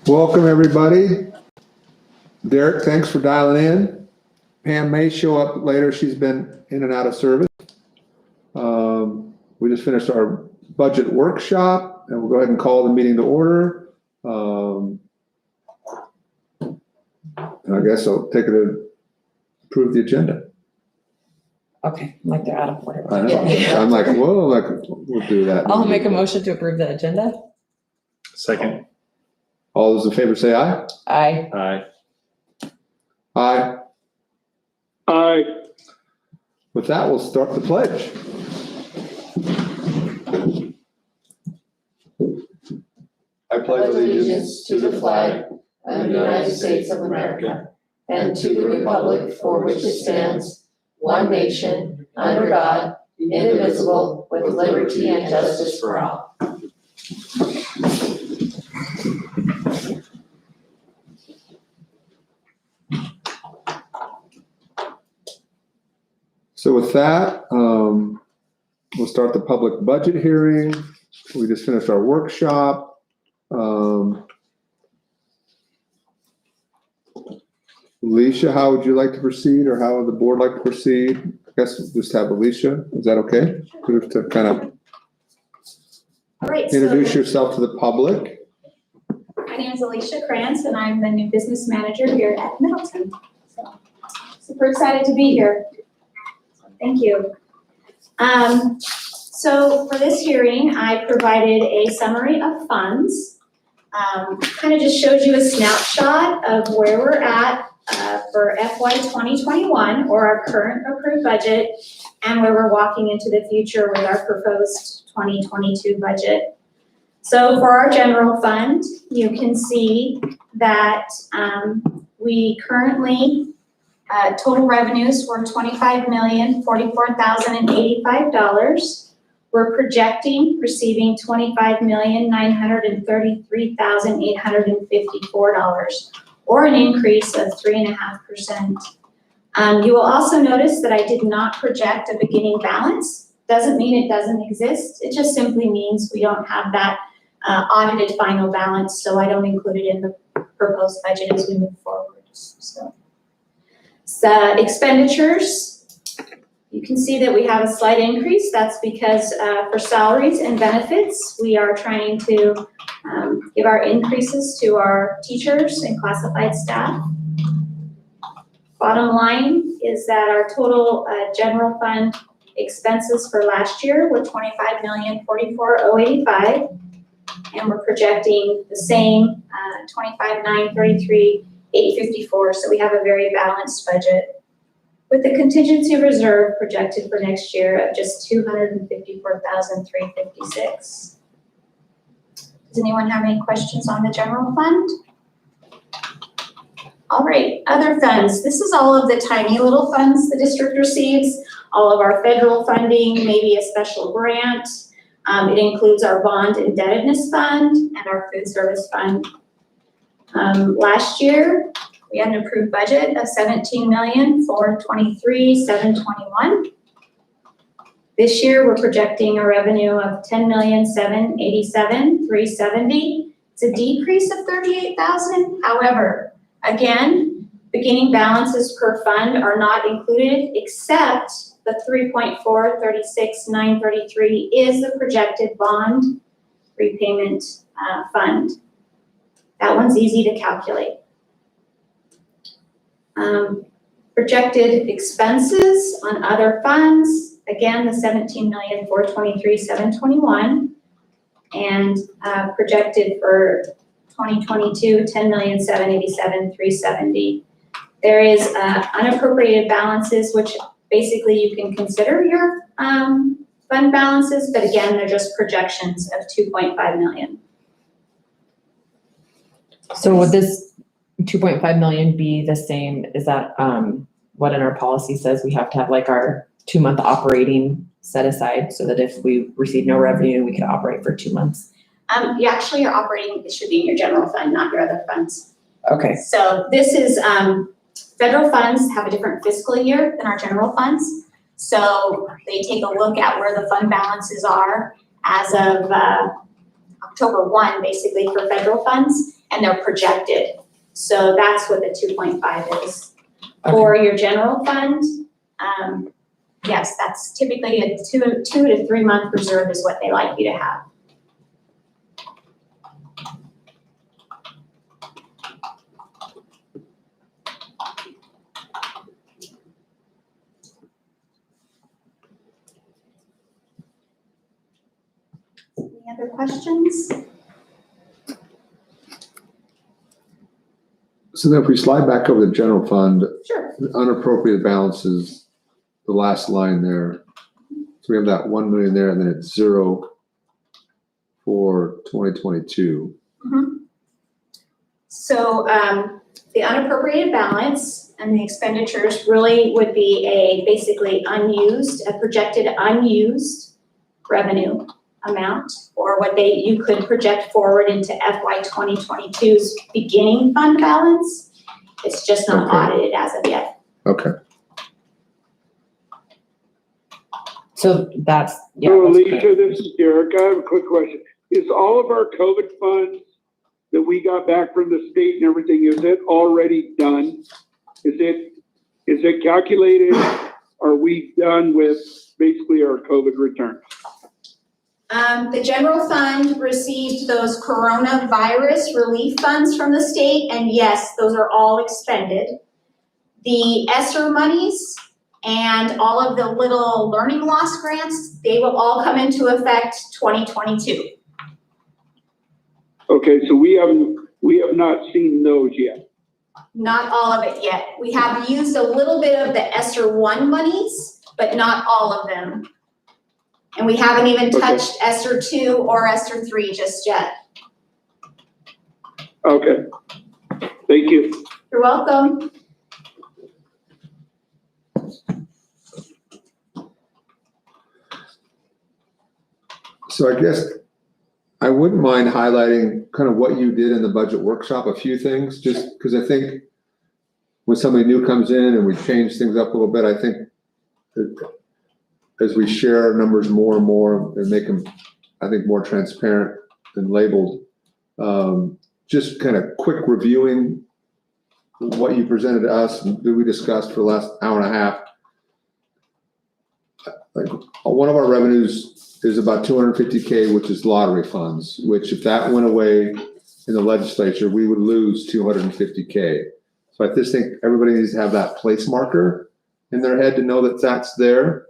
Welcome, everybody. Derek, thanks for dialing in. Pam may show up later. She's been in and out of service. We just finished our budget workshop, and we'll go ahead and call the meeting to order. And I guess I'll take it to approve the agenda. Okay, like they're out of order. I know. I'm like, whoa, we'll do that. I'll make a motion to approve the agenda. Second. All those in favor say aye. Aye. Aye. Aye. Aye. With that, we'll start the pledge. I pledge allegiance to the flag of the United States of America and to the republic for which it stands, one nation, under God, indivisible, with liberty and justice for all. So with that, we'll start the public budget hearing. We just finished our workshop. Alicia, how would you like to proceed, or how would the board like to proceed? I guess we'll just have Alicia. Is that okay? To kind of All right, introduce so yourself to the public. my name is Alicia Krantz, and I'm the new business manager here at Middleton. So super excited to be here. Thank you. So for this hearing, I provided a summary of funds. Kind of just shows you a snapshot of where we're at for FY 2021, or our current approved budget, and where we're walking into the future with our proposed 2022 budget. So for our general fund, you can see that we currently, total revenues were $25,044,085. We're projecting receiving $25,933,854, or an increase of 3.5%. You will also notice that I did not project a beginning balance. Doesn't mean it doesn't exist. It just simply means we don't have that audited final balance, so I don't include it in the proposed budget as we move forward. So expenditures, you can see that we have a slight increase. That's because for salaries and benefits, we are trying to give our increases to our teachers and classified staff. Bottom line is that our total general fund expenses for last year were $25,044,085, and we're projecting the same $25,933,854. So we have a very balanced budget, with the contingency reserve projected for next year of just $254,356. Does anyone have any questions on the general fund? All right, other funds. This is all of the tiny little funds the district receives, all of our federal funding, maybe a special grant. It includes our bond indebtedness fund and our food service fund. Last year, we had an approved budget of $17,423,721. This year, we're projecting a revenue of $10,787,370. It's a decrease of $38,000. However, again, beginning balances per fund are not included, except the $3.436,933 is the projected bond repayment fund. That one's easy to calculate. Projected expenses on other funds, again, the $17,423,721, and projected for 2022, $10,787,370. There is unappropriated balances, which basically you can consider your fund balances, but again, they're just projections of $2.5 million. So would this 2.5 million be the same? Is that what in our policy says we have to have like our 2-month operating set aside so that if we receive no revenue, we could operate for 2 months? Your operating, it should be in your general fund, not your other funds. Okay. So this is, federal funds have a different fiscal year than our general funds. So they take a look at where the fund balances are as of October 1, basically, for federal funds. and they're projected. So that's what the 2.5 is. For your general fund, yes, that's typically a 2 to 3 month reserve is what they like you to have. Any other questions? So then if we slide back over the general fund, Sure. unappropriated balances, the last line there. So we have that 1 million there, and then it's 0 for 2022. So the unappropriated balance and the expenditures really would be basically a projected unused revenue amount, or what you could project forward into FY 2022's beginning fund balance. It's just not Okay. audited as of yet. Okay. So that's, yeah. So that's Alicia, correct. this is Derek. I have a quick question. Is all of our COVID funds that we got back from the state and everything, is it already done? Is it calculated? Are we done with basically our COVID returns? The general fund received those coronavirus relief funds from the state, and yes, those are all expended. The ESSER monies and all of the little learning loss grants, they will all come into effect 2022. Okay, so we have not seen those yet. Not all of it yet. We have used a little bit of the ESSER 1 monies, but not all of them. And we haven't even Okay. touched ESSER 2 or ESSER 3 just yet. Okay. Thank you. You're welcome. So I guess I wouldn't mind highlighting kind of what you did in the budget workshop, a few things, just because I think when somebody new comes in and we change things up a little bit, I think that as we share numbers more and more and make them, I think, more transparent and labeled, just kind of quick reviewing what you presented to us and that we discussed for the last hour and a half. Like, one of our revenues is about 250K, which is lottery funds, which if that went away in the legislature, we would lose 250K. So I just think everybody needs to have that place marker in their head to know that that's there.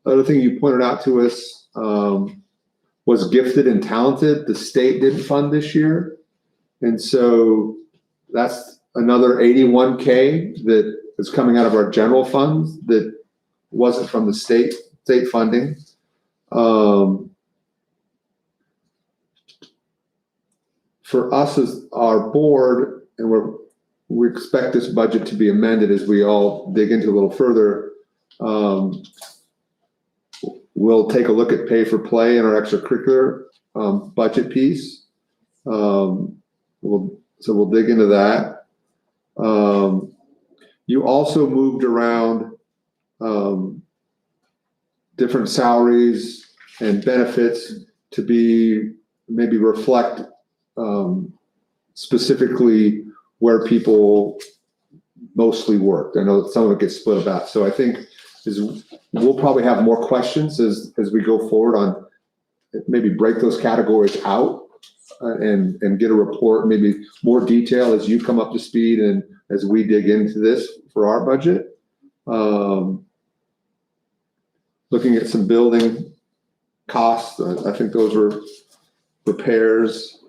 The other thing you pointed out to us was gifted and talented. The state didn't fund this year. And so that's another 81K that is coming out of our general funds that wasn't from the state funding. For us as our board, and we expect this budget to be amended as we all dig into a little further, we'll take a look at pay for play in our extracurricular budget piece. We'll dig into that. You also moved around different salaries and benefits to be maybe reflect specifically where people mostly worked. I know that some of it gets split about. So I think we'll probably have more questions as we go forward on maybe break those categories out and get a report, maybe more detail as you come up to speed and as we dig into this for our budget. Looking at some building costs, I think those are repairs.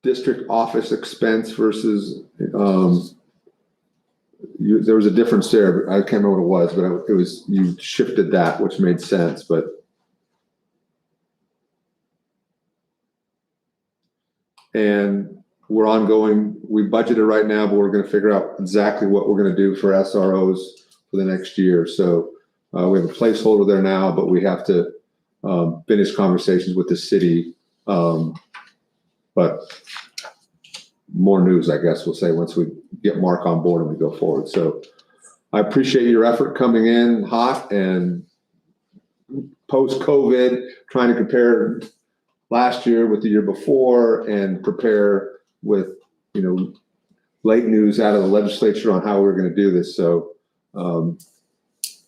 District office expense versus, there was a difference there. I can't remember what it was, but it was, you shifted that, which made sense, but. And we're ongoing, we budgeted right now, but we're gonna figure out exactly what we're gonna do for SROs for the next year. So we have a placeholder there now, but we have to finish conversations with the city. But more news, I guess we'll say, once we get Mark on board and we go forward. So I appreciate your effort coming in hot and post-COVID, trying to compare last year with the year before and prepare with, late news out of the legislature on how we're going to do this. So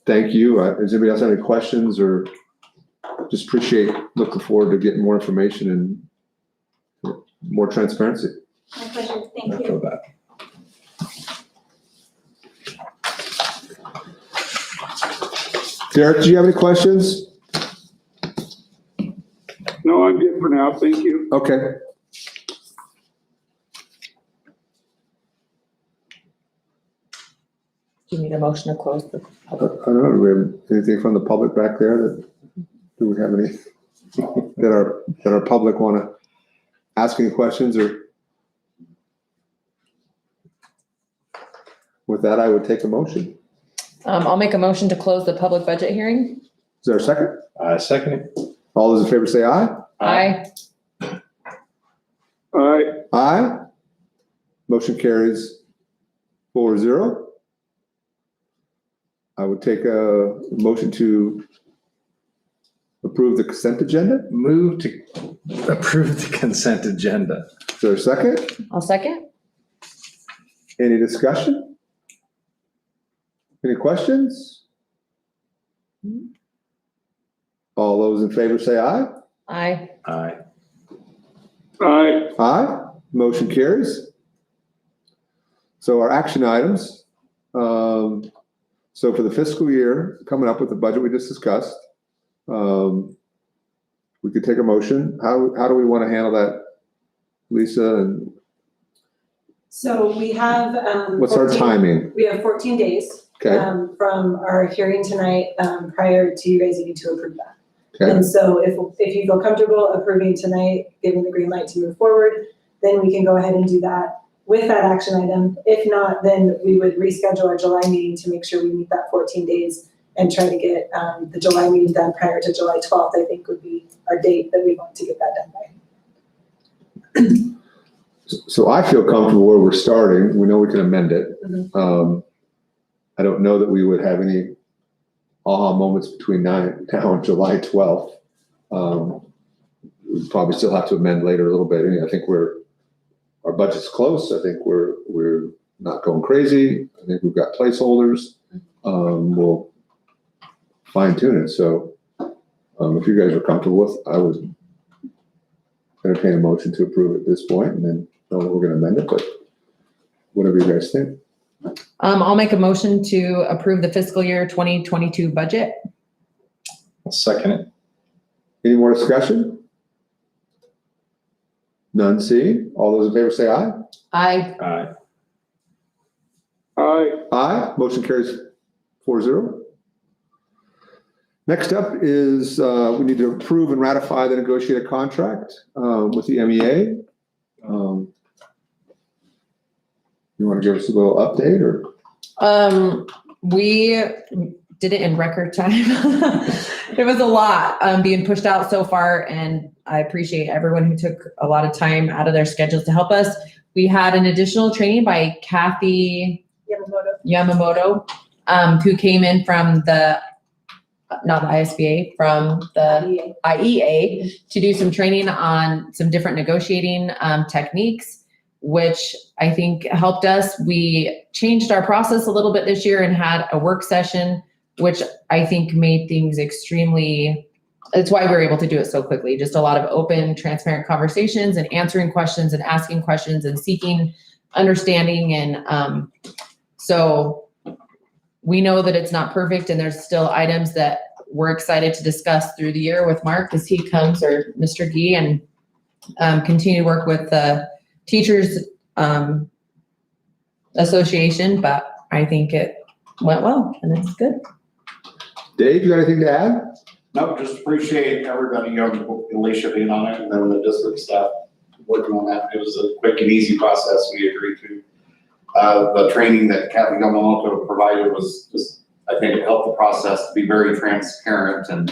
thank you. Does anybody else have any questions, or just looking forward to getting more information and more transparency? My pleasure, thank I you. feel that. Derek, do you have any questions? No, I'm good for now, thank you. Okay. Do you need a motion to close the I don't know, do we have anything from the public back there do we have any that our public want to ask any questions, or? With that, I would take a motion. I'll make a motion to close the public budget hearing. Is there a second? Second it. All those in favor say aye. Aye. All right, Aye. Motion carries 4-0. I would take a motion to approve the consent agenda. Move to approve the consent agenda. Is there a second? I'll second. Any discussion? Any questions? All those in favor say aye. Aye. Aye. all right, Aye. Motion carries. So our action items. So for the fiscal year, coming up with the budget we just discussed, we could take a motion. How do we want to handle that, Lisa? And So we have, what's our 14 timing? We have 14 days, Okay, from our hearing tonight, prior to you guys needing to approve that. okay, And so if you feel comfortable approving tonight, giving the green light to move forward, then we can go ahead and do that with that action item. If not, then we would reschedule our July meeting to make sure we meet that 14 days and try to get, the July meeting done prior to July 12th, I think would be our date that we want to get that done by. so I feel comfortable where we're starting. We know we can amend it. Mhm. I don't know that we would have any aha moments between now and July 12th. We probably still have to amend later a little bit. I think our budget's close. I think we're not going crazy. I think we've got placeholders. We'll fine tune it. So if you guys are comfortable with, I would entertain a motion to approve at this point, and then we're going to amend it, but whatever you guys think. I'll make a motion to approve the fiscal year 2022 budget. I'll second it. Any more discussion? None seen. All those in favor say aye. Aye. Aye. all right. Aye. Motion carries 4-0. Next up is we need to approve and ratify the negotiated contract with the MEA. You want to give us a little update, or? We did it in record time. It was a lot being pushed out so far, and I appreciate everyone who took a lot of time out of their schedules to help us. We had an additional training by Kathy Yamamoto, who came in from not the ISBA, from the IEA to do some training on some different negotiating techniques, which I think helped us. We changed our process a little bit this year and had a work session, which I think made things it's why we were able to do it so quickly. Just a lot of open, transparent conversations and answering questions and asking questions and seeking understanding. And so we know that it's not perfect, and there's still items that we're excited to discuss through the year with Mark as he comes, or Mr. Gee, and continue to work with the Teachers Association, but I think it went well and it's good. Dave, you got anything to add? No, just appreciate everybody, Alicia being on it, and then the district staff working on that. It was a quick and easy process we agreed to. The training that Kathy Yamamoto provided was just, I think it helped the process to be very transparent and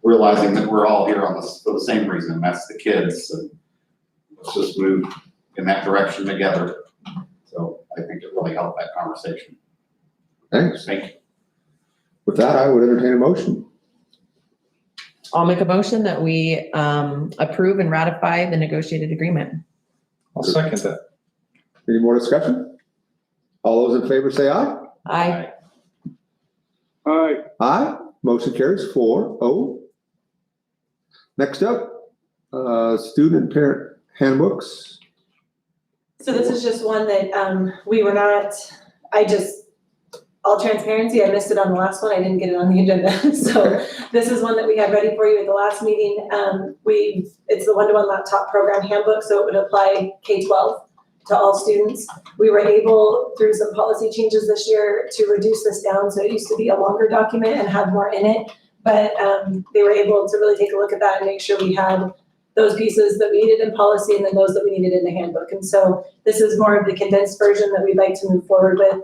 realizing that we're all here for the same reason, and that's the kids. And let's just move in that direction together. So I think it really helped that conversation. Thanks. Thank you. With that, I would entertain a motion. I'll make a motion that we approve and ratify the negotiated agreement. I'll second that. Any more discussion? All those in favor say aye. Aye. Aye. Aye. Motion carries 4-0. Next up, student and parent handbooks. So this is just one that, we were not, all transparency, I missed it on the last one, I didn't get it on the agenda. So this is one that we had ready for you at the last meeting. It's the one-to-one laptop program handbook, so it would apply K-12 to all students. We were able, through some policy changes this year, to reduce this down, so it used to be a longer document and have more in it. But they were able to really take a look at that and make sure we had those pieces that we needed in policy and then those that we needed in the handbook. And so this is more of the condensed version that we'd like to move forward with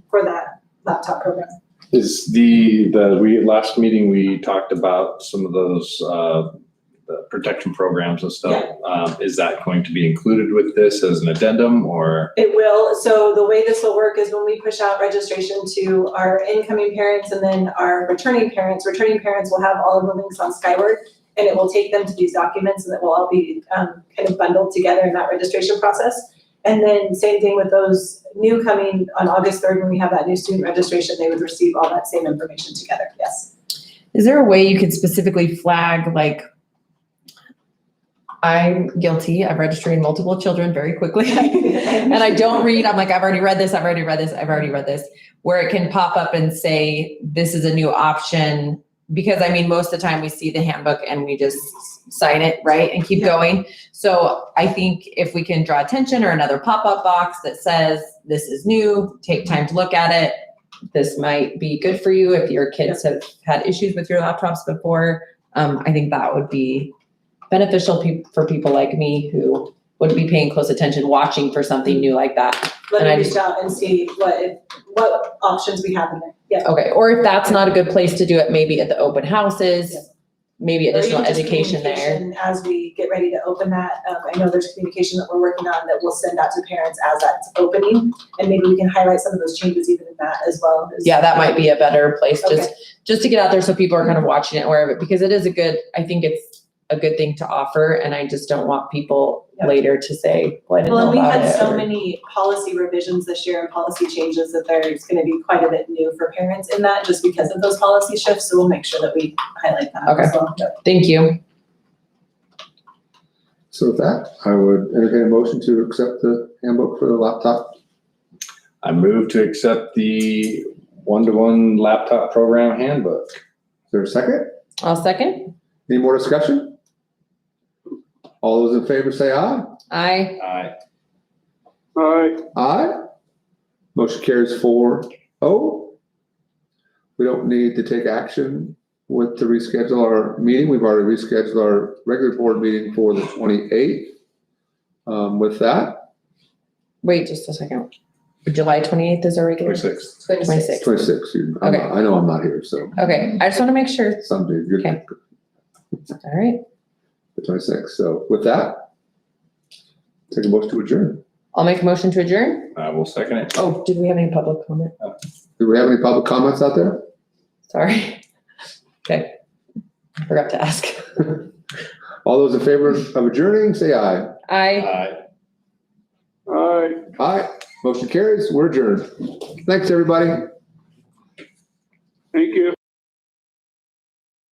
for that laptop program. Is last meeting, we talked about some of those, the protection programs and stuff. Is that going to be included with this as an addendum or? It will. So the way this will work is when we push out registration to our incoming parents and then our returning parents will have all of the links on Skyward, and it will take them to these documents, and it will all be kind of bundled together in that registration process. And then same thing with those new coming on August 3rd, when we have that new student registration, they would receive all that same information together. Yes. Is there a way you could specifically flag, like, I'm guilty of registering multiple children very quickly and I don't read, I'm like, I've already read this, where it can pop up and say, this is a new option. Because I mean, most of the time we see the handbook and we just sign it, right? And keep going. So I think if we can draw attention or another pop-up box that says, this is new, take time to look at it. This might be good for you if your kids have had issues with your laptops before. I think that would be beneficial for people like me who would be paying close attention, watching for something new like that. Let And I me just- reach out and see what options we have in there. Yeah. Okay, or if that's not a good place to do it, maybe at the open houses, maybe Or additional even just education there. communication as we get ready to open that. I know there's communication that we're working on that we'll send out to parents as that's opening. And maybe we can highlight some of those changes even in that as well. Yeah, that might be a better place, Okay. just to get out there so people are kind of watching it, aware of it, because it is I think it's a good thing to offer, and I just don't want people Yep. later to say, well, I didn't Well, know and we about had it. so or- many policy revisions this year and policy changes that there's gonna be quite a bit new for parents in that, just because of those policy shifts, so we'll make sure that we highlight that as well. Thank you. So with that, I would entertain a motion to accept the handbook for the laptop. I move to accept the one-to-one laptop program handbook. Is there a second? I'll second. Any more discussion? All those in favor say aye. Aye. Aye. Aye. Aye. Motion carries 4-0. We don't need to take action with to reschedule our meeting. We've already rescheduled our regular board meeting for the 28th. With that, Wait just a second. July 28th is our regular? 26. 26th. 26th. Okay. I know I'm not here, so Okay, I just want to make sure. someday you're Okay. All right. the 26th. So with that, take a motion to adjourn. I'll make a motion to adjourn. I will second it. Oh, did we have any public comment? Do we have any public comments out there? Sorry. Okay. I forgot to ask. All those in favor of adjourning, say aye. Aye. Aye. Aye. Aye. Motion carries. We're adjourned. Thanks, everybody. Thank you.